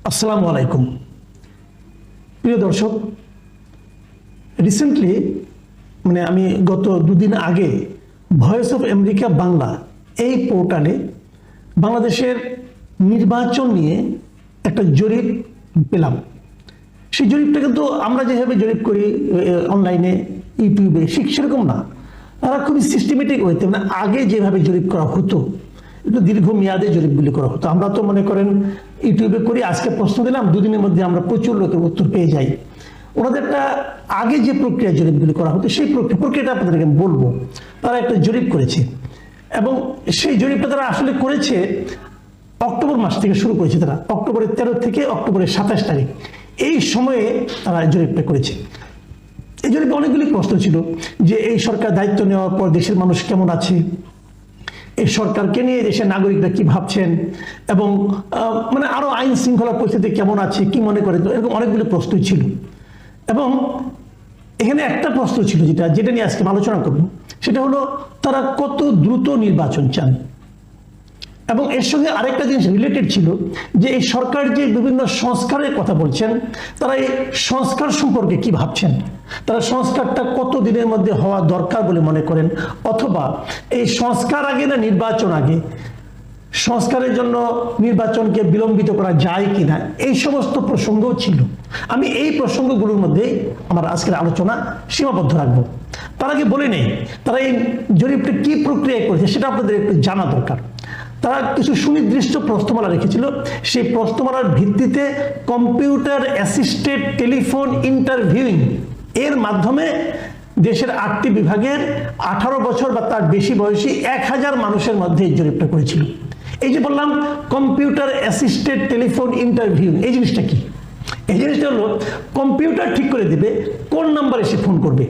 আসসালামু আলাইকুম প্রিয় দর্শক, রিসেন্টলি আমি গত দুদিন আগে ভয়েস অফ আমেরিকা বাংলা এই পোর্টালে বাংলাদেশের নির্বাচন নিয়ে একটা জরিপ পেলাম। সেই জরিপটা কিন্তু আমরা যেভাবে জরিপ করি অনলাইনে ইউটিউবে সেরকম না, তারা খুবই সিস্টেমেটিক ওয়েতে আগে যেভাবে জরিপ করা হতো, একটু দীর্ঘমেয়াদে জরিপগুলি করা হতো। আমরা তো মনে করেন ইউটিউবে করি, আজকে প্রশ্ন দিলাম, দুদিনের মধ্যে আমরা প্রচুর লোকের উত্তর পেয়ে যাই। ওনাদেরটা আগে যে প্রক্রিয়া জরিপগুলি করা হতো সেই প্রক্রিয়াটা আপনাদেরকে বলবো। তারা একটা জরিপ করেছে এবং সেই জরিপটা তারা আসলে করেছে অক্টোবর মাস থেকে শুরু করেছে। তারা অক্টোবরের 13 থেকে অক্টোবরের 27 তারিখ এই সময়ে তারা জরিপটা করেছে। এই জরিপে অনেকগুলি প্রশ্ন ছিল যে এই সরকার দায়িত্ব নেওয়ার পর দেশের মানুষ কেমন আছে, এই সরকারকে নিয়ে দেশের নাগরিকরা কি ভাবছেন, এবং আরো আইন শৃঙ্খলা পরিস্থিতি কেমন আছে, কি মনে করে। তো এরকম অনেকগুলো প্রশ্ন ছিল এবং এখানে একটা প্রশ্ন ছিল যেটা নিয়ে আজকে আলোচনা করব, সেটা হলো তারা কত দ্রুত নির্বাচন চান। এবং এর সঙ্গে আরেকটা জিনিস রিলেটেড ছিল যে এই সরকার যে বিভিন্ন সংস্কারের কথা বলছেন, তারা এই সংস্কার সম্পর্কে কি ভাবছেন, তারা সংস্কারটা কত দিনের মধ্যে হওয়া দরকার বলে মনে করেন, অথবা এই সংস্কার আগে না নির্বাচন আগে, সংস্কারের জন্য নির্বাচনকে বিলম্বিত করা যায় কিনা, এই সমস্ত প্রসঙ্গও ছিল। আমি এই প্রসঙ্গগুলোর মধ্যেই আমার আজকের আলোচনা সীমাবদ্ধ রাখবো। তার আগে বলে নেই তারা এই জরিপটা কি প্রক্রিয়ায় করেছে সেটা আপনাদের একটু জানা দরকার। তারা কিছু সুনির্দিষ্ট প্রশ্নমালা রেখেছিল, সেই প্রশ্নমালার ভিত্তিতে কম্পিউটার অ্যাসিস্টেড টেলিফোন ইন্টারভিউইং এর মাধ্যমে দেশের 8টি বিভাগের 18 বছর বা তার বেশি বয়সী 1000 মানুষের মধ্যে এই জরিপটা করেছিল। এই যে বললাম কম্পিউটার অ্যাসিস্টেড টেলিফোন ইন্টারভিউ, এই জিনিসটা কি? এই জিনিসটা হলো কম্পিউটার ঠিক করে দিবে কোন নাম্বারে সে ফোন করবে।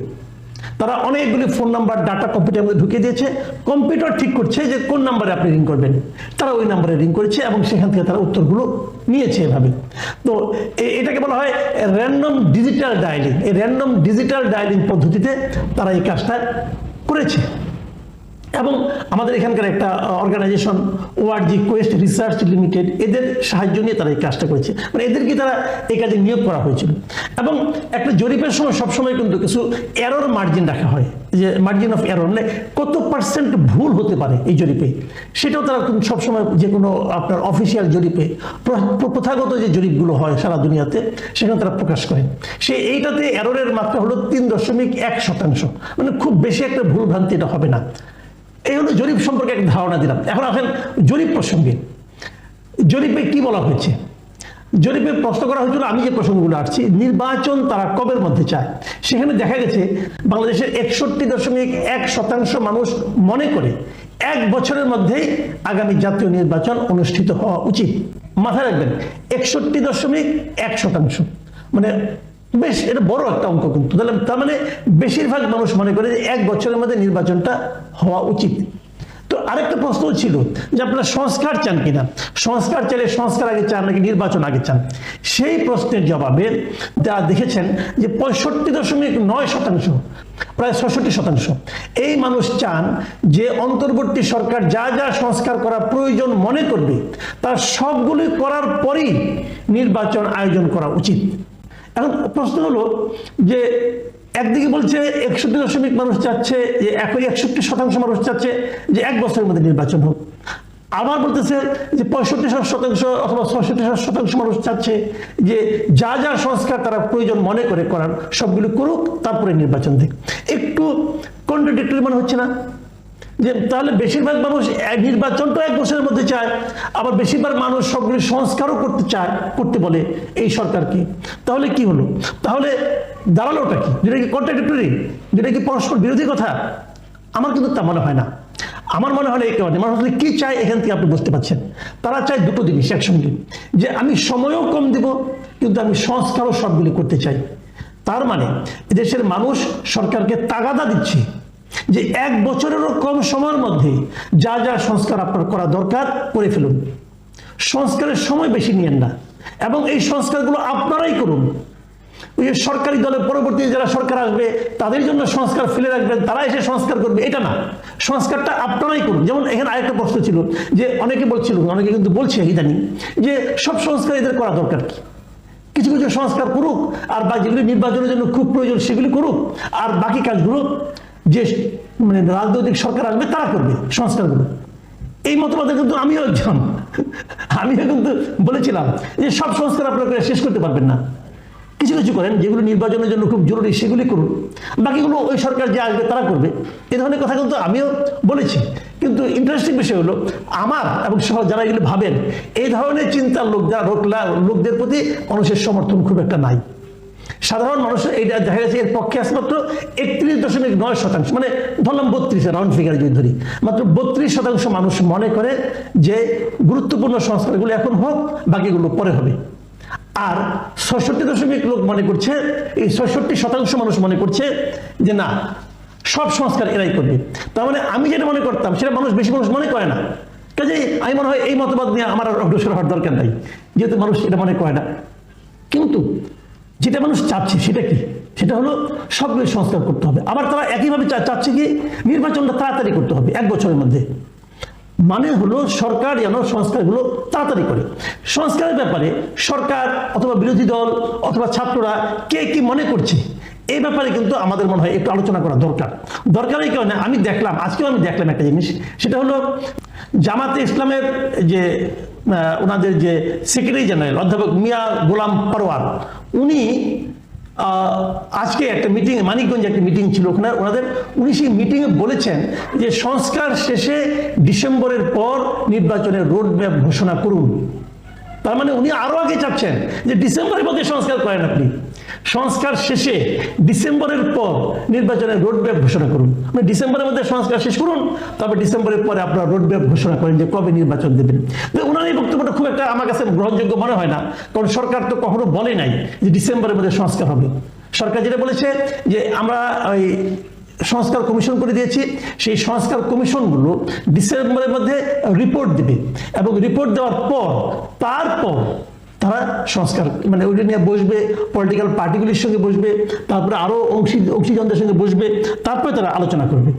তারা অনেকগুলি ফোন নাম্বার ডাটা কম্পিউটারের মধ্যে ঢুকিয়ে দিয়েছে, কম্পিউটার ঠিক করছে যে কোন নাম্বারে আপনি রিং করবেন। তারা ওই নাম্বারে রিং করেছে এবং সেখান থেকে তারা উত্তরগুলো নিয়েছে এভাবে। তো এটাকে বলা হয় র্যান্ডম ডিজিটাল ডায়ালিং। এই র্যান্ডম ডিজিটাল ডায়ালিং পদ্ধতিতে তারা এই কাজটা করেছে। এবং আমাদের এখানকার একটা organization ORG Quest Research Limited, এদের সাহায্য নিয়ে তারা এই কাজটা করেছে, এদেরকে তারা এই কাজে নিয়োগ করা হয়েছিল। এবং একটা জরিপের সময় সবসময় কিন্তু কিছু এরর মার্জিন রাখা হয়, যে মার্জিন অফ এরর, কত পার্সেন্ট ভুল হতে পারে এই জরিপে, সেটাও তারা কিন্তু সবসময় যে কোনো আপনার অফিসিয়াল জরিপে, প্রথাগত যে জরিপগুলো হয় সারা দুনিয়াতে, সেখানে তারা প্রকাশ করেন। এইটাতে এররের মাত্রা হলো 3.1%, খুব বেশি একটা ভুল ভ্রান্তি এটা হবে না। এই হলো জরিপ সম্পর্কে একটা ধারণা দিলাম। এখন আসেন জরিপ প্রসঙ্গে। জরিপে কি বলা হয়েছে? জরিপে প্রশ্ন করা হয়েছিল, আমি যে প্রসঙ্গগুলো আসছি, নির্বাচন তারা কবের মধ্যে চায়। সেখানে দেখা গেছে বাংলাদেশের 61.1% মানুষ মনে করে 1 বছরের মধ্যেই আগামী জাতীয় নির্বাচন অনুষ্ঠিত হওয়া উচিত। মাথায় রাখবেন 61.1%, বেশ এটা বড় একটা অঙ্ক কিন্তু। তার বেশিরভাগ মানুষ মনে করে যে 1 বছরের মধ্যে নির্বাচনটা হওয়া উচিত। তো আরেকটা প্রশ্ন ছিল যে আপনারা সংস্কার চান কিনা, সংস্কার চাইলে সংস্কার আগে চান নাকি নির্বাচন আগে চান। সেই প্রশ্নের জবাবে যারা দেখেছেন যে 65.9%, প্রায় 66%, এই মানুষ চান যে অন্তর্বর্তী সরকার যা যা সংস্কার করা প্রয়োজন মনে করবে তার সবগুলি করার পরেই নির্বাচন আয়োজন করা উচিত। এখন প্রশ্ন হলো যে একদিকে বলছে 61% মানুষ চাচ্ছে যে 61% মানুষ চাচ্ছে যে 1 বছরের মধ্যে নির্বাচন হোক, আবার বলতেছে যে 65% অথবা 66% মানুষ চাচ্ছে যে যা যা সংস্কার তারা প্রয়োজন মনে করে করার সবগুলো করুক, তারপরে নির্বাচন দিক। একটু কন্ট্রাডিক্টরি মনে হচ্ছে না? যে তাহলে বেশিরভাগ মানুষ নির্বাচনটা 1 বছরের মধ্যে চায়, আবার বেশিরভাগ মানুষ সবগুলি সংস্কারও করতে বলে এই সরকারকে। তাহলে কি হলো? তাহলে দাঁড়ালোটা কি? যেটা কি কন্ট্রাডিক্টরি, যেটা কি পরস্পর বিরোধী কথা? আমার কিন্তু তা মনে হয় না। আমার মনে হয় একেবারে মানুষ কি চায় এখান থেকে আপনি বুঝতে পারছেন। তারা চায় দুটো জিনিস একসঙ্গে, যে আমি সময়ও কম দিব কিন্তু আমি সংস্কারও সবগুলি করতে চাই। তার দেশের মানুষ সরকারকে তাগাদা দিচ্ছে যে 1 বছরেরও কম সময়ের মধ্যে যা যা সংস্কার আপনার করা দরকার করে ফেলুন, সংস্কারের সময় বেশি নিয়েন না, এবং এই সংস্কারগুলো আপনারাই করুন। ওই যে সরকারি দলের পরবর্তী যারা সরকার আসবে তাদের জন্য সংস্কার ফেলে রাখবেন, তারা এসে সংস্কার করবে, এটা না। সংস্কারটা আপনারাই করুন। যেমন এখানে আরেকটা প্রশ্ন ছিল যে অনেকে বলছিল, অনেকে কিন্তু বলছে ইদানিং যে সব সংস্কার এদের করা দরকার কি, কিছু কিছু সংস্কার করুক, আর বা যেগুলি নির্বাচনের জন্য খুব প্রয়োজন সেগুলি করুক, আর বাকি কাজগুলো যে মানে রাজনৈতিক সরকার আসবে তারা করবে সংস্কারগুলো। এই মতবাদে কিন্তু আমিও একজন, আমিও কিন্তু বলেছিলাম যে সব সংস্কার আপনারা করে শেষ করতে পারবেন না, কিছু কিছু করেন, যেগুলো নির্বাচনের জন্য খুব জরুরি সেগুলি করুন, বাকিগুলো ওই সরকার যে আসবে তারা করবে। এই ধরনের কথা কিন্তু আমিও বলেছি। কিন্তু ইন্টারেস্টিং বিষয় হলো আমার এবং সহ যারা এগুলো ভাবেন, এই ধরনের চিন্তার লোক যারা লোকদের প্রতি মানুষের সমর্থন খুব একটা নাই। সাধারণ মানুষের এইটা দেখা গেছে এর পক্ষে আছে মাত্র 31.9%, মানে ধরলাম 32, রাউন্ড ফিগার যদি ধরি, মাত্র 32% মানুষ মনে করে যে গুরুত্বপূর্ণ সংস্কারগুলো এখন হোক, বাকিগুলো পরে হবে। আর 66% লোক মনে করছে, এই 66% মানুষ মনে করছে যে না, সব সংস্কার এরাই করবে। তার মানে আমি যেটা মনে করতাম সেটা বেশি মানুষ মনে করে না। কাজেই আমি মনে হয় এই মতবাদ নিয়ে আমার আর অগ্রসর হওয়ার দরকার নাই, যেহেতু মানুষ এটা মনে করে না। কিন্তু যেটা মানুষ চাচ্ছে সেটা কি, সেটা হলো সবগুলো সংস্কার করতে হবে। আবার তারা একইভাবে চাচ্ছে কি নির্বাচনটা তাড়াতাড়ি করতে হবে 1 বছরের মধ্যে। মানে হলো সরকার যেন সংস্কারগুলো তাড়াতাড়ি করে। সংস্কারের ব্যাপারে সরকার অথবা বিরোধী দল অথবা ছাত্ররা কে কি মনে করছে এই ব্যাপারে কিন্তু আমাদের মনে হয় একটু আলোচনা করা দরকার। এই কারণে আজকেও আমি দেখলাম একটা জিনিস, সেটা হলো জামাতে ইসলামের যে ওনাদের যে সেক্রেটারি জেনারেল অধ্যাপক মিয়া গোলাম পরওয়ার, উনি আজকে একটা মিটিং, মানিকগঞ্জে একটা মিটিং ছিল ওখানে উনি সেই মিটিংয়ে বলেছেন যে সংস্কার শেষে ডিসেম্বরের পর নির্বাচনের রোড ম্যাপ ঘোষণা করুন। তার মানে উনি আরো আগে চাচ্ছেন যে ডিসেম্বরের মধ্যে সংস্কার করেন, আপনি সংস্কার শেষে ডিসেম্বরের পর নির্বাচনের রোড ম্যাপ ঘোষণা করুন। মানে ডিসেম্বরের মধ্যে সংস্কার শেষ করুন, তবে ডিসেম্বরের পরে আপনারা রোড ম্যাপ ঘোষণা করেন যে কবে নির্বাচন দেবেন। তো ওনার এই বক্তব্যটা খুব একটা আমার কাছে গ্রহণযোগ্য মনে হয় না, কারণ সরকার তো কখনো বলে নাই যে ডিসেম্বরের মধ্যে সংস্কার হবে। সরকার যেটা বলেছে যে আমরা ওই সংস্কার কমিশন করে দিয়েছি, সেই সংস্কার কমিশনগুলো ডিসেম্বরের মধ্যে রিপোর্ট দেবে, এবং রিপোর্ট দেওয়ার পর তারপর তারা সংস্কার মানে ওইটা নিয়ে বসবে, পলিটিক্যাল পার্টিগুলির সঙ্গে বসবে, তারপরে আরো অংশীজনদের সঙ্গে বসবে, তারপরে তারা আলোচনা করবে।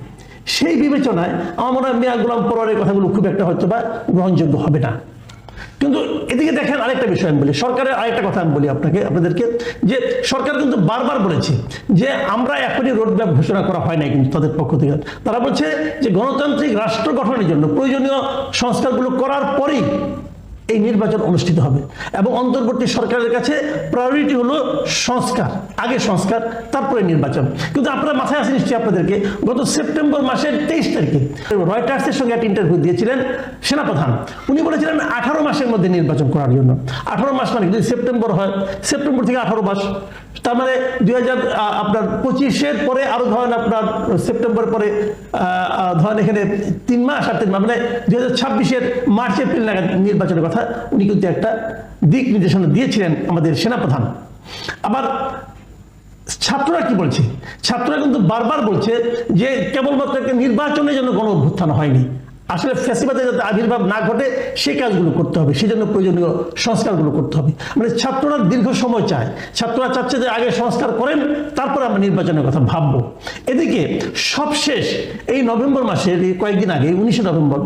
সেই বিবেচনায় আমার মনে হয় মিয়া গোলাম পরওয়ারের কথাগুলো খুব একটা হয়তো বা গ্রহণযোগ্য হবে না। কিন্তু এদিকে দেখেন আরেকটা বিষয় আমি বলি, সরকারের আরেকটা কথা আমি বলি আপনাদেরকে, যে সরকার কিন্তু বারবার বলেছে যে আমরা এখনই রোডম্যাপ ঘোষণা করা হয় নাই, কিন্তু তাদের পক্ষ থেকে তারা বলছে যে গণতান্ত্রিক রাষ্ট্র গঠনের জন্য প্রয়োজনীয় সংস্কারগুলো করার পরেই এই নির্বাচন অনুষ্ঠিত হবে, এবং অন্তর্বর্তী সরকারের কাছে প্রায়োরিটি হলো সংস্কার, আগে সংস্কার তারপরে নির্বাচন। কিন্তু আপনারা মাথায় আসে নিশ্চয়ই আপনাদেরকে, গত সেপ্টেম্বর মাসের 23 তারিখে রয়টার্সের সঙ্গে একটা ইন্টারভিউ দিয়েছিলেন সেনাপ্রধান। উনি বলেছিলেন 18 মাসের মধ্যে নির্বাচন করার জন্য। 18 মাস মানে যদি সেপ্টেম্বর হয়, সেপ্টেম্বর থেকে 18 মাস, তার মানে 2025-এর পরে আরো ধরেন আপনার সেপ্টেম্বর পরে ধরেন এখানে 3 মাস আর 3 মাস, মানে 2026-এর মার্চ এপ্রিল নাগাদ নির্বাচনের কথা উনি কিন্তু একটা দিক নির্দেশনা দিয়েছিলেন আমাদের সেনাপ্রধান। আবার ছাত্ররা কি বলছে, ছাত্ররা কিন্তু বারবার বলছে যে কেবলমাত্র একটা নির্বাচনের জন্য গণ অভ্যুত্থান হয়নি, আসলে ফ্যাসিবাদের যাতে আবির্ভাব না ঘটে সেই কাজগুলো করতে হবে, সেই জন্য প্রয়োজনীয় সংস্কারগুলো করতে হবে। মানে ছাত্ররা দীর্ঘ সময় চায়, ছাত্ররা চাচ্ছে যে আগে সংস্কার করেন তারপর আমরা নির্বাচনের কথা ভাববো। এদিকে সবশেষ এই নভেম্বর মাসের কয়েকদিন আগে 19 নভেম্বর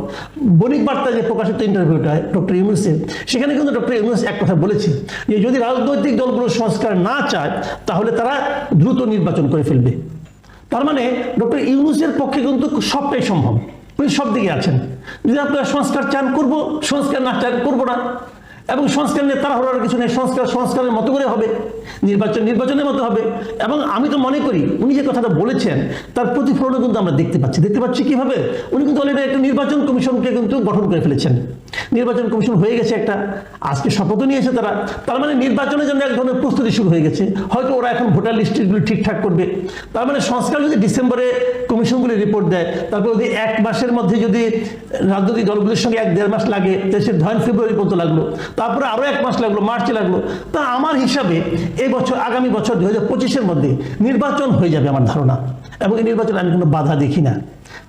বণিক বার্তা যে প্রকাশিত ইন্টারভিউটা ডক্টর ইউনূসের, সেখানে কিন্তু ডক্টর ইউনূস এক কথা বলেছে যে যদি রাজনৈতিক দলগুলো সংস্কার না চায় তাহলে তারা দ্রুত নির্বাচন করে ফেলবে। তার মানে ডক্টর ইউনূসের পক্ষে কিন্তু সবটাই সম্ভব, উনি সব দিকে আছেন। যদি আপনারা সংস্কার চান করব, সংস্কার না চান করবো না, এবং সংস্কার নিয়ে তারা হওয়ার কিছু নেই, সংস্কারের মতো করে হবে, নির্বাচনের মতো হবে। এবং আমি তো মনে করি উনি যে কথাটা বলেছেন তার প্রতিফলনও কিন্তু আমরা দেখতে পাচ্ছি কিভাবে উনি কিন্তু অলরেডি একটা নির্বাচন কমিশনকে কিন্তু গঠন করে ফেলেছেন। নির্বাচন কমিশন হয়ে গেছে একটা, আজকে শপথও নিয়েছে তারা। তার মানে নির্বাচনের জন্য এক ধরনের প্রস্তুতি শুরু হয়ে গেছে, হয়তো ওরা এখন ভোটার লিস্টগুলো ঠিকঠাক করবে। তার মানে সংস্কার যদি ডিসেম্বরে কমিশনগুলি রিপোর্ট দেয়, তারপর যদি 1 মাসের মধ্যে যদি রাজনৈতিক দলগুলির সঙ্গে 1-1.5 মাস লাগে, দেশের ধরেন ফেব্রুয়ারি পর্যন্ত লাগলো, তারপরে আরো 1 মাস লাগলো, মার্চে লাগলো, তা আমার হিসাবে এই বছর আগামী বছর 2025-এর মধ্যে নির্বাচন হয়ে যাবে আমার ধারণা। এবং এই নির্বাচনে আমি কোনো বাধা দেখি না।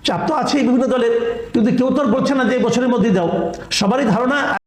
চাপ তো আছেই বিভিন্ন দলের, কিন্তু কেউ তো বলছে না যে বছরের মধ্যেই দাও, সবারই ধারণা